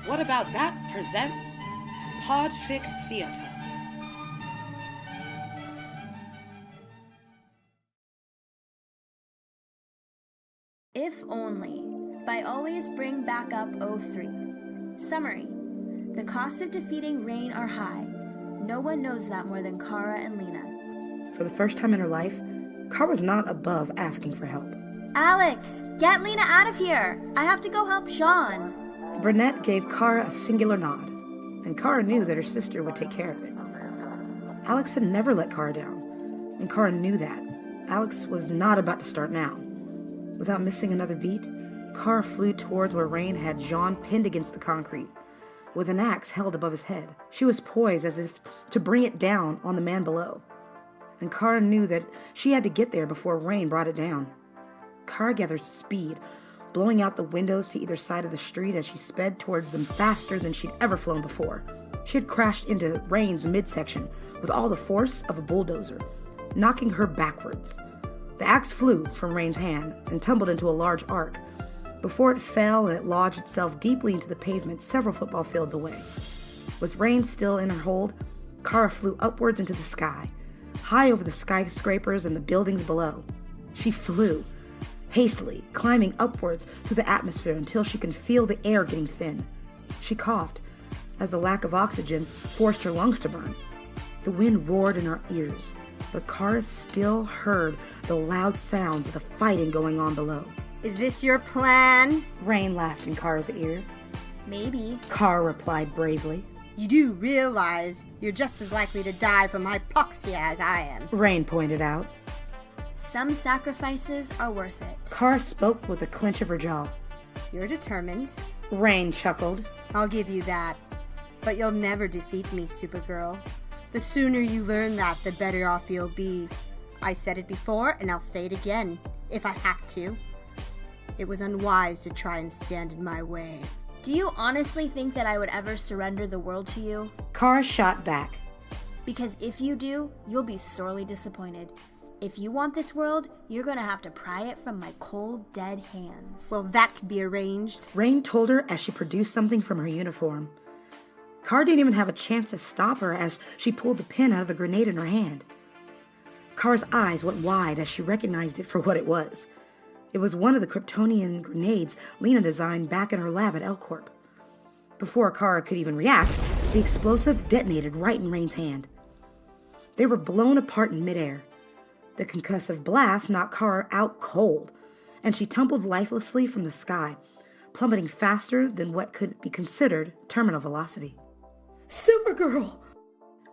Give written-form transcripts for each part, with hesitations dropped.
What About That presents Podfic Theater. If Only, by Always Bring Back Up 03. Summary. The costs of defeating Rain are high. No one knows that more than Kara and Lena. For the first time in her life, Kara was not above asking for help. Alex, get Lena out of here! I have to go help Jean. The brunette gave Kara a singular nod, and Kara knew that her sister would take care of it. Alex had never let Kara down, and Kara knew that. Alex was not about to start now. Without missing another beat, Kara flew towards where Rain had Jean pinned against the concrete, with an axe held above his head. She was poised as if to bring it down on the man below, and Kara knew that she had to get there before Rain brought it down. Kara gathered speed, blowing out the windows to either side of the street as she sped towards them faster than she'd ever flown before. She had crashed into Rain's midsection with all the force of a bulldozer, knocking her backwards. The axe flew from Rain's hand and tumbled into a large arc. Before it fell and it lodged itself deeply into the pavement several football fields away. With Rain still in her hold, Kara flew upwards into the sky, high over the skyscrapers and the buildings below. She flew, hastily, climbing upwards through the atmosphere until she could feel the air getting thin. She coughed, as the lack of oxygen forced her lungs to burn. The wind roared in her ears, but Kara still heard the loud sounds of the fighting going on below. Is this your plan? Rain laughed in Kara's ear. Maybe. Kara replied bravely. You do realize you're just as likely to die from hypoxia as I am. Rain pointed out. Some sacrifices are worth it. Kara spoke with a clench of her jaw. You're determined. Rain chuckled. I'll give you that. But you'll never defeat me, Supergirl. The sooner you learn that, the better off you'll be. I said it before, and I'll say it again, if I have to. It was unwise to try and stand in my way. Do you honestly think that I would ever surrender the world to you? Kara shot back. Because if you do, you'll be sorely disappointed. If you want this world, you're gonna have to pry it from my cold, dead hands. Well, that could be arranged. Rain told her as she produced something from her uniform. Kara didn't even have a chance to stop her as she pulled the pin out of the grenade in her hand. Kara's eyes went wide as she recognized it for what it was. It was one of the Kryptonian grenades Lena designed back in her lab at L-Corp. Before Kara could even react, the explosive detonated right in Rain's hand. They were blown apart in midair. The concussive blast knocked Kara out cold, and she tumbled lifelessly from the sky, plummeting faster than what could be considered terminal velocity. Supergirl!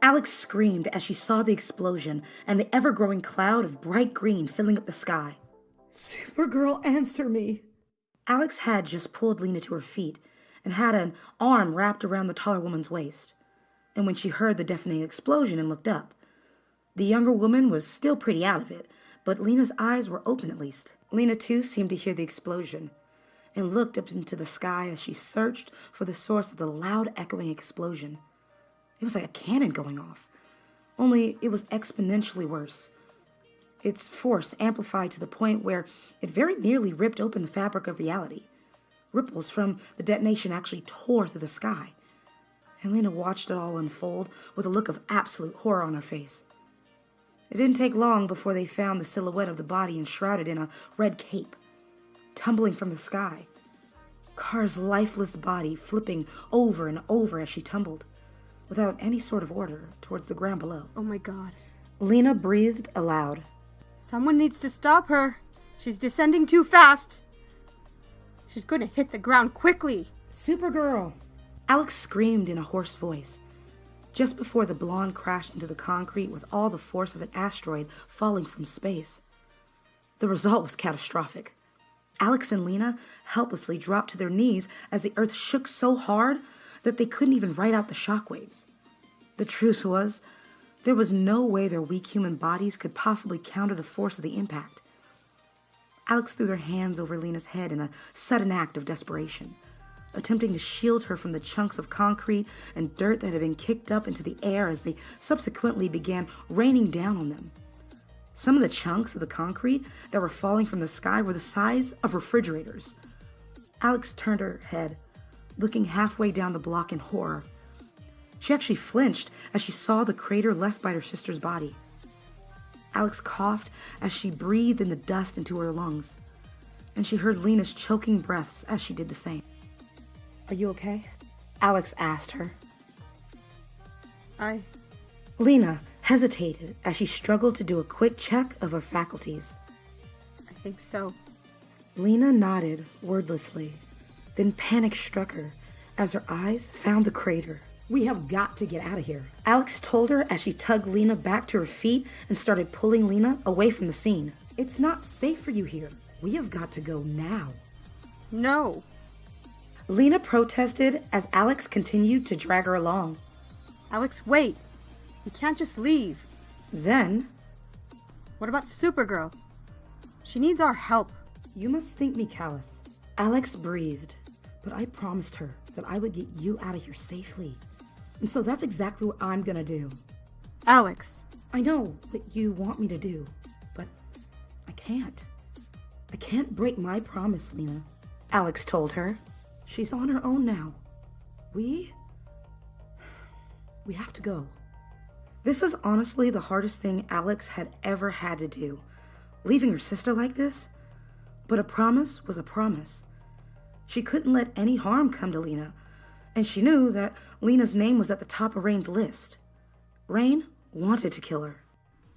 Alex screamed as she saw the explosion and the ever-growing cloud of bright green filling up the sky. Supergirl, answer me! Alex had just pulled Lena to her feet and had an arm wrapped around the taller woman's waist. And when she heard the deafening explosion and looked up, the younger woman was still pretty out of it, but Lena's eyes were open at least. Lena, too, seemed to hear the explosion and looked up into the sky as she searched for the source of the loud, echoing explosion. It was like a cannon going off, only it was exponentially worse. Its force amplified to the point where it very nearly ripped open the fabric of reality. Ripples from the detonation actually tore through the sky, and Lena watched it all unfold with a look of absolute horror on her face. It didn't take long before they found the silhouette of the body enshrouded in a red cape, tumbling from the sky. Kara's lifeless body flipping over and over as she tumbled, without any sort of order, towards the ground below. Oh my God. Lena breathed aloud. Someone needs to stop her. She's descending too fast. She's going to hit the ground quickly. Supergirl! Alex screamed in a hoarse voice, just before the blonde crashed into the concrete with all the force of an asteroid falling from space. The result was catastrophic. Alex and Lena helplessly dropped to their knees as the earth shook so hard that they couldn't even ride out the shockwaves. The truth was, there was no way their weak human bodies could possibly counter the force of the impact. Alex threw their hands over Lena's head in a sudden act of desperation, attempting to shield her from the chunks of concrete and dirt that had been kicked up into the air as they subsequently began raining down on them. Some of the chunks of the concrete that were falling from the sky were the size of refrigerators. Alex turned her head, looking halfway down the block in horror. She actually flinched as she saw the crater left by her sister's body. Alex coughed as she breathed in the dust into her lungs, and she heard Lena's choking breaths as she did the same. "Are you okay?" Alex asked her. Lena hesitated as she struggled to do a quick check of her faculties. I think so. Lena nodded wordlessly. Then panic struck her as her eyes found the crater. "We have got to get out of here," Alex told her as she tugged Lena back to her feet and started pulling Lena away from the scene. "It's not safe for you here. We have got to go now." No. Lena protested as Alex continued to drag her along. Alex, wait. We can't just leave. Then, What about Supergirl? She needs our help. "You must think me callous." Alex breathed, but I promised her that I would get you out of here safely. And so that's exactly what I'm gonna do. Alex. I know what you want me to do, but I can't. I can't break my promise, Lena, Alex told her. She's on her own now. We have to go. This was honestly the hardest thing Alex had ever had to do, leaving her sister like this. But a promise was a promise. She couldn't let any harm come to Lena, and she knew that Lena's name was at the top of Rain's list. Rain wanted to kill her.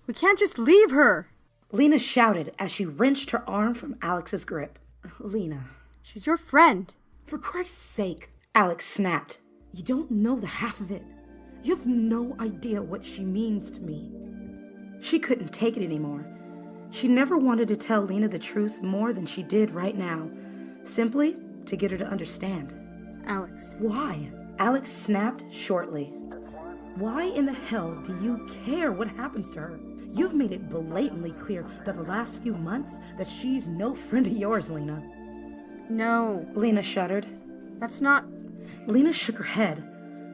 We can't just leave her. Lena shouted as she wrenched her arm from Alex's grip. "Lena. She's your friend." For Christ's sake," Alex snapped. "You don't know the half of it. You have no idea what she means to me." She couldn't take it anymore. She never wanted to tell Lena the truth more than she did right now, simply to get her to understand. Alex. "Why?" Alex snapped shortly. "Why in the hell do you care what happens to her? You've made it blatantly clear that the last few months that she's no friend of yours, Lena." No. Lena shuddered. That's not... Lena shook her head.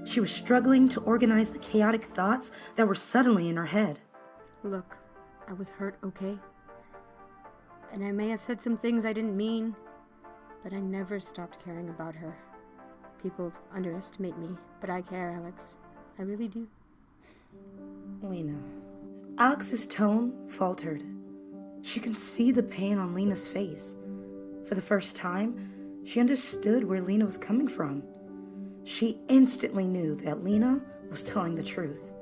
She was struggling to organize the chaotic thoughts that were suddenly in her head. Look, I was hurt, okay? And I may have said some things I didn't mean, but I never stopped caring about her. People underestimate me, but I care, Alex. I really do. Lena. Alex's tone faltered. She could see the pain on Lena's face. For the first time, she understood where Lena was coming from. She instantly knew that Lena was telling the truth.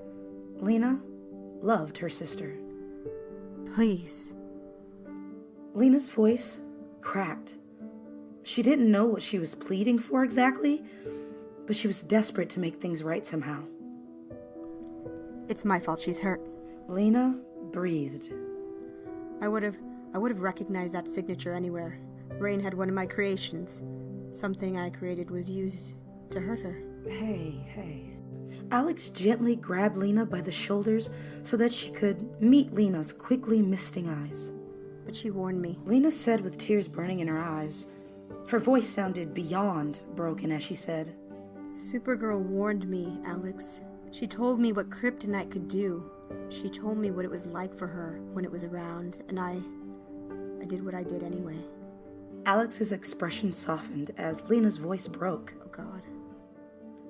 Lena loved her sister. Please. Lena's voice cracked. She didn't know what she was pleading for exactly, but she was desperate to make things right somehow. It's my fault she's hurt. Lena breathed. I would have recognized that signature anywhere. Rain had one of my creations. Something I created was used to hurt her. Hey. Alex gently grabbed Lena by the shoulders so that she could meet Lena's quickly misting eyes. But she warned me. Lena said with tears burning in her eyes. Her voice sounded beyond broken as she said, Supergirl warned me, Alex. She told me what kryptonite could do. She told me what it was like for her when it was around, and I did what I did anyway. Alex's expression softened as Lena's voice broke. Oh God.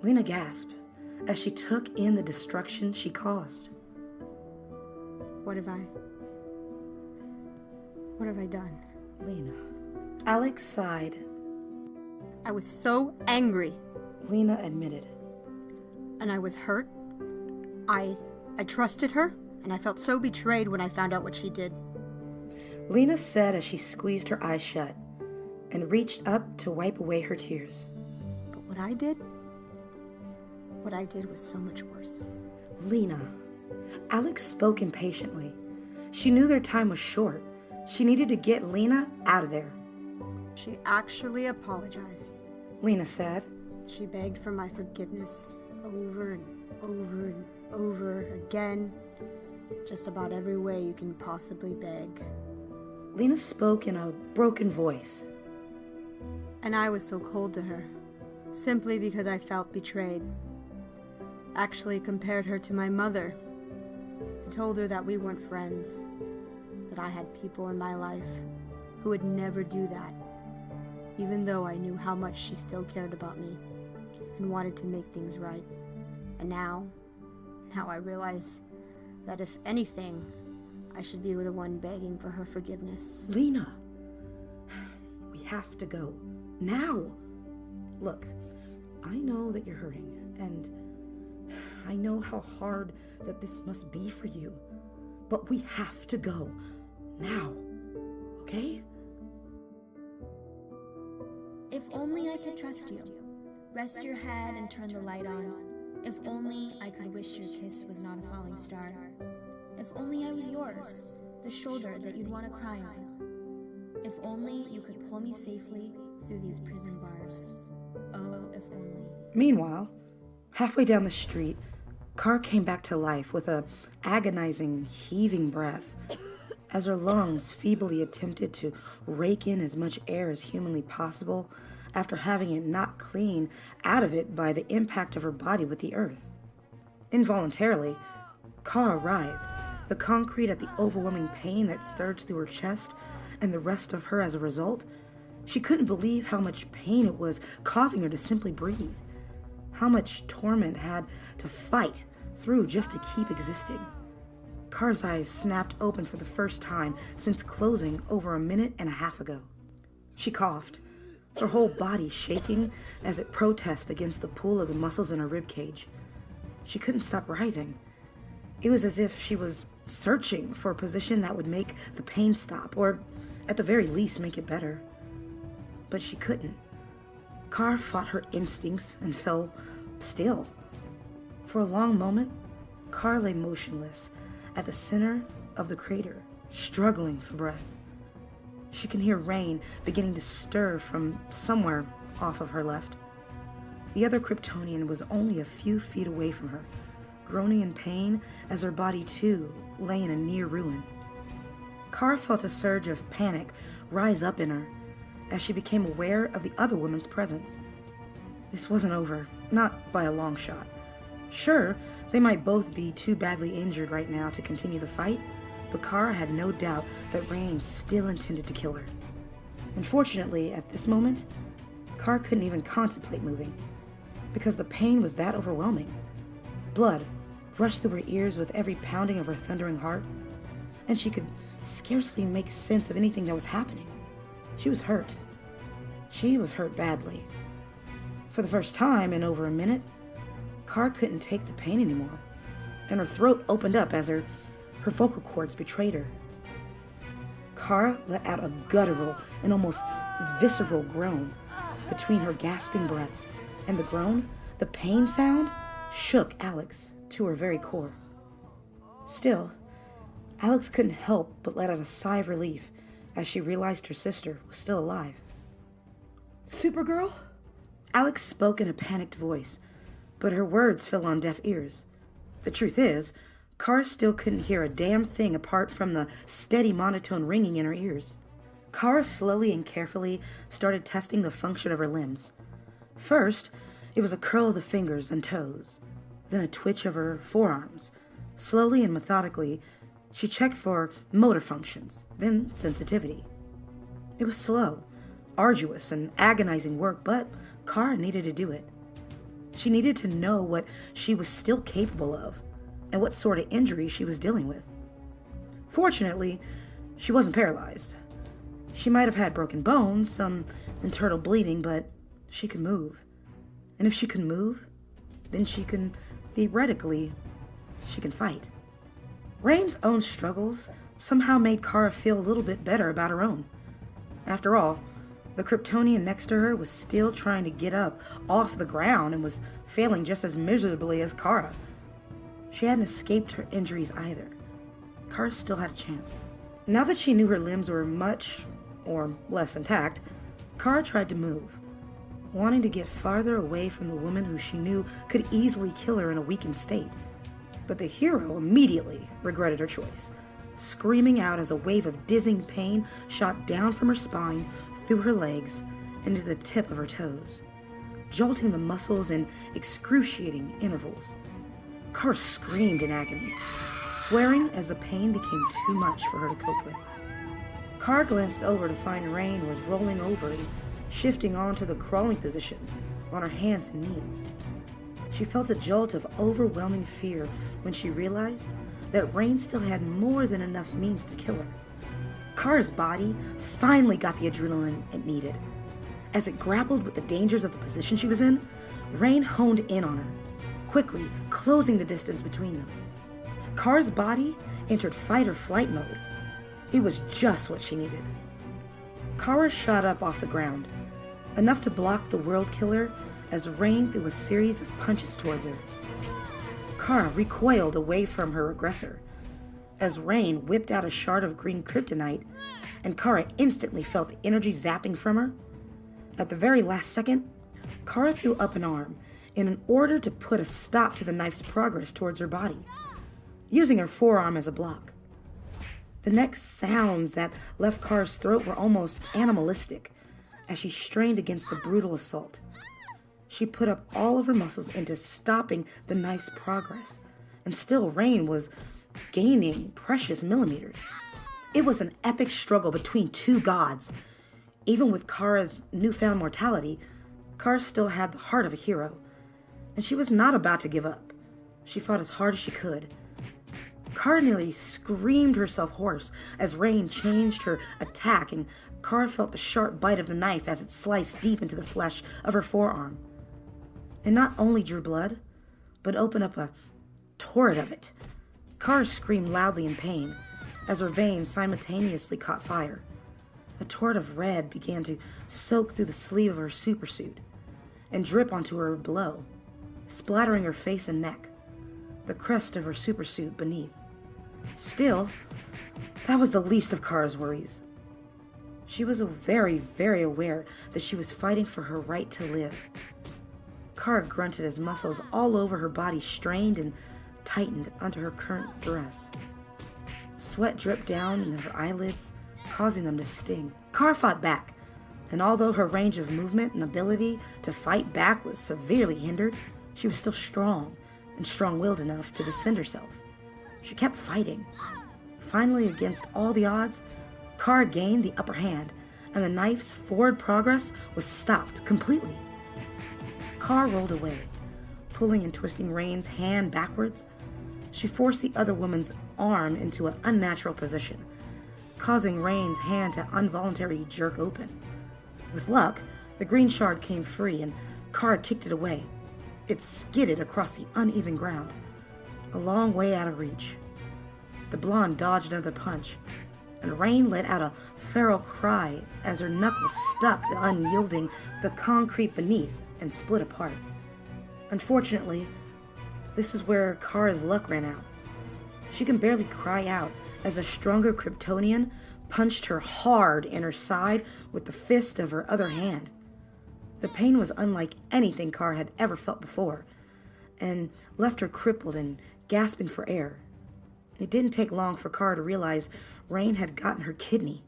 Lena gasped as she took in the destruction she caused. What have I done? Lena. Alex sighed. I was so angry. Lena admitted. And I was hurt. I trusted her, and I felt so betrayed when I found out what she did. Lena said as she squeezed her eyes shut and reached up to wipe away her tears. But what I did was so much worse. Lena. Alex spoke impatiently. She knew their time was short. She needed to get Lena out of there. She actually apologized. Lena said. She begged for my forgiveness over and over and over again. Just about every way you can possibly beg. Lena spoke in a broken voice. And I was so cold to her, simply because I felt betrayed. Actually compared her to my mother. I told her that we weren't friends, that I had people in my life who would never do that. even though I knew how much she still cared about me and wanted to make things right. And now I realize that if anything, I should be the one begging for her forgiveness. Lena, we have to go. Now! Look, I know that you're hurting, and I know how hard that this must be for you, but we have to go. Now. Okay? If only I could trust you. Rest your head and turn the light on. If only I could wish your kiss was not a falling star. If only I was yours, the shoulder that you'd want to cry on. If only you could pull me safely through these prison bars. Oh, if only. Meanwhile, halfway down the street, Car came back to life with a agonizing, heaving breath as her lungs feebly attempted to rake in as much air as humanly possible after having it knocked clean out of it by the impact of her body with the earth. Involuntarily, Car writhed, the concrete at the overwhelming pain that surged through her chest and the rest of her as a result. She couldn't believe how much pain it was causing her to simply breathe, how much torment had to fight through just to keep existing. Car's eyes snapped open for the first time since closing over a minute and a half ago. She coughed, her whole body shaking as it protested against the pull of the muscles in her ribcage. She couldn't stop writhing. It was as if she was searching for a position that would make the pain stop, or at the very least make it better. But she couldn't. Car fought her instincts and fell still. For a long moment, Car lay motionless at the center of the crater, struggling for breath. She can hear rain beginning to stir from somewhere off of her left. The other Kryptonian was only a few feet away from her, groaning in pain as her body too lay in a near ruin. Car felt a surge of panic rise up in her as she became aware of the other woman's presence. This wasn't over, not by a long shot. Sure, they might both be too badly injured right now to continue the fight, but Kara had no doubt that Rain still intended to kill her. Unfortunately, at this moment, Kara couldn't even contemplate moving, because the pain was that overwhelming. Blood rushed through her ears with every pounding of her thundering heart, and she could scarcely make sense of anything that was happening. She was hurt. She was hurt badly. For the first time in over a minute, Car couldn't take the pain anymore, and her throat opened up as her vocal cords betrayed her. Car let out a guttural and almost visceral groan between her gasping breaths, and the groan, the pain sound, shook Alex to her very core. Still, Alex couldn't help but let out a sigh of relief as she realized her sister was still alive. "Supergirl?" Alex spoke in a panicked voice, but her words fell on deaf ears. The truth is, Car still couldn't hear a damn thing apart from the steady monotone ringing in her ears. Kara slowly and carefully started testing the function of her limbs. First, it was a curl of the fingers and toes, then a twitch of her forearms. Slowly and methodically, she checked for motor functions, then sensitivity. It was slow, arduous, and agonizing work, but Kara needed to do it. She needed to know what she was still capable of, and what sort of injury she was dealing with. Fortunately, she wasn't paralyzed. She might have had broken bones, some internal bleeding, but she could move. And if she can move, then she can fight. Rain's own struggles somehow made Kara feel a little bit better about her own. After all, the Kryptonian next to her was still trying to get up off the ground and was failing just as miserably as Kara. She hadn't escaped her injuries either. Kara still had a chance. Now that she knew her limbs were much or less intact, Kara tried to move, wanting to get farther away from the woman who she knew could easily kill her in a weakened state. But the hero immediately regretted her choice, screaming out as a wave of dizzying pain shot down from her spine, through her legs, and to the tip of her toes, jolting the muscles in excruciating intervals. Kara screamed in agony, swearing as the pain became too much for her to cope with. Kara glanced over to find Rain was rolling over and shifting onto the crawling position on her hands and knees. She felt a jolt of overwhelming fear when she realized that Rain still had more than enough means to kill her. Kara's body finally got the adrenaline it needed. As it grappled with the dangers of the position she was in, Rain honed in on her, quickly closing the distance between them. Kara's body entered fight or flight mode. It was just what she needed. Kara shot up off the ground, enough to block the world killer as Rain threw a series of punches towards her. Kara recoiled away from her aggressor as Rain whipped out a shard of green kryptonite, and Kara instantly felt the energy zapping from her. At the very last second, Kara threw up an arm in order to put a stop to the knife's progress towards her body, using her forearm as a block. The next sounds that left Kara's throat were almost animalistic as she strained against the brutal assault. She put up all of her muscles into stopping the knife's progress, and still Rain was gaining precious millimeters. It was an epic struggle between two gods. Even with Kara's newfound mortality, Kara still had the heart of a hero, and she was not about to give up. She fought as hard as she could. Kara nearly screamed herself hoarse as Rain changed her attack, and Kara felt the sharp bite of the knife as it sliced deep into the flesh of her forearm. And not only drew blood, but opened up a torrent of it. Kara screamed loudly in pain as her veins simultaneously caught fire. A torrent of red began to soak through the sleeve of her supersuit and drip onto her below, splattering her face and neck, the crest of her supersuit beneath. Still, that was the least of Kara's worries. She was very, very aware that she was fighting for her right to live. Kara grunted as muscles all over her body strained and tightened under her current dress. Sweat dripped down into her eyelids, causing them to sting. Kara fought back, and although her range of movement and ability to fight back was severely hindered, she was still strong and strong-willed enough to defend herself. She kept fighting. Finally, against all the odds, Kara gained the upper hand, and the knife's forward progress was stopped completely. Kara rolled away, pulling and twisting Rain's hand backwards. She forced the other woman's arm into an unnatural position, causing Rain's hand to involuntarily jerk open. With luck, the green shard came free, and Kara kicked it away. It skidded across the uneven ground, a long way out of reach. The blonde dodged another punch, and Rain let out a feral cry as her knuckles stuck the unyielding the concrete beneath and split apart. Unfortunately, this is where Kara's luck ran out. She can barely cry out as a stronger Kryptonian punched her hard in her side with the fist of her other hand. The pain was unlike anything Kara had ever felt before, and left her crippled and gasping for air. It didn't take long for Kara to realize Rain had gotten her kidney.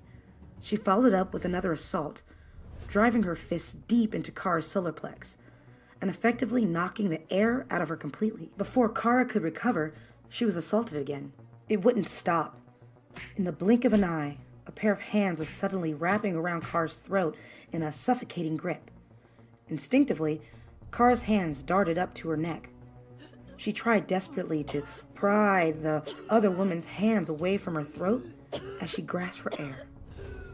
She followed up with another assault, driving her fist deep into Kara's solar plex, and effectively knocking the air out of her completely. Before Kara could recover, she was assaulted again. It wouldn't stop. In the blink of an eye, a pair of hands was suddenly wrapping around Kara's throat in a suffocating grip. Instinctively, Kara's hands darted up to her neck. She tried desperately to pry the other woman's hands away from her throat as she grasped for air.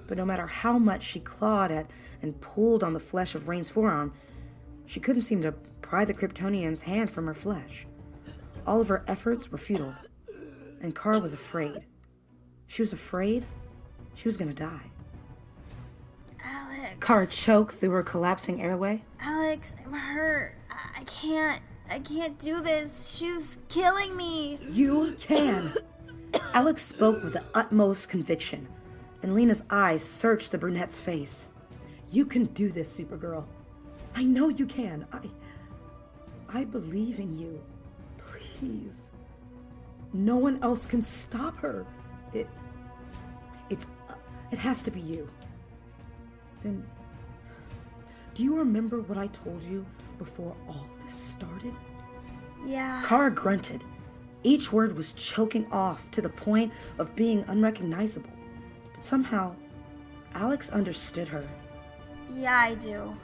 But no matter how much she clawed at and pulled on the flesh of Rain's forearm, she couldn't seem to pry the Kryptonian's hand from her flesh. All of her efforts were futile, and Kara was afraid. She was afraid she was gonna die. Alex. Kara choked through her collapsing airway. Alex, I'm hurt. I can't do this. She's killing me. You can. Alex spoke with the utmost conviction, and Lena's eyes searched the brunette's face. You can do this, Supergirl. I know you can. I believe in you. Please. No one else can stop her. It has to be you. Then, do you remember what I told you before all this started? Yeah. Kara grunted. Each word was choking off to the point of being unrecognizable. But somehow, Alex understood her. Yeah, I do.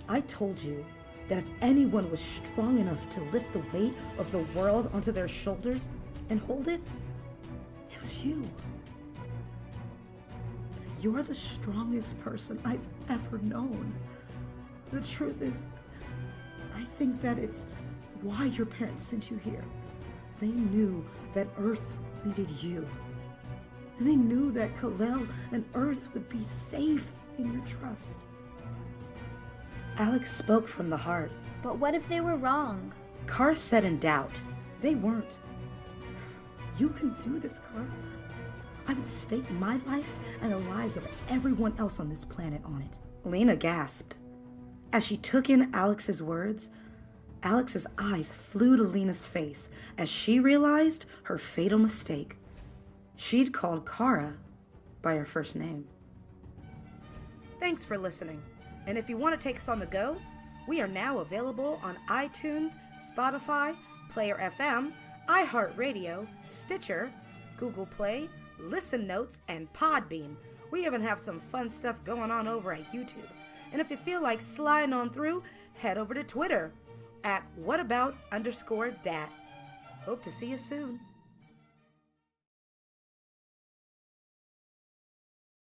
I told you that if anyone was strong enough to lift the weight of the world onto their shoulders and hold it, it was you. You're the strongest person I've ever known. The truth is, I think that it's why your parents sent you here. They knew that Earth needed you. And they knew that Kal-El and Earth would be safe in your trust. Alex spoke from the heart. But what if they were wrong? Kara said in doubt. They weren't. You can do this, Kara. I would stake my life and the lives of everyone else on this planet on it. Lena gasped. As she took in Alex's words, Alex's eyes flew to Lena's face as she realized her fatal mistake. She'd called Kara by her first name. Thanks for listening. And if you want to take us on the go, we are now available on iTunes, Spotify, Player FM, iHeartRadio, Stitcher, Google Play, Listen Notes, and Podbean. We even have some fun stuff going on over at YouTube. And if you feel like sliding on through, head over to Twitter at whatabout_dat. Hope to see you soon.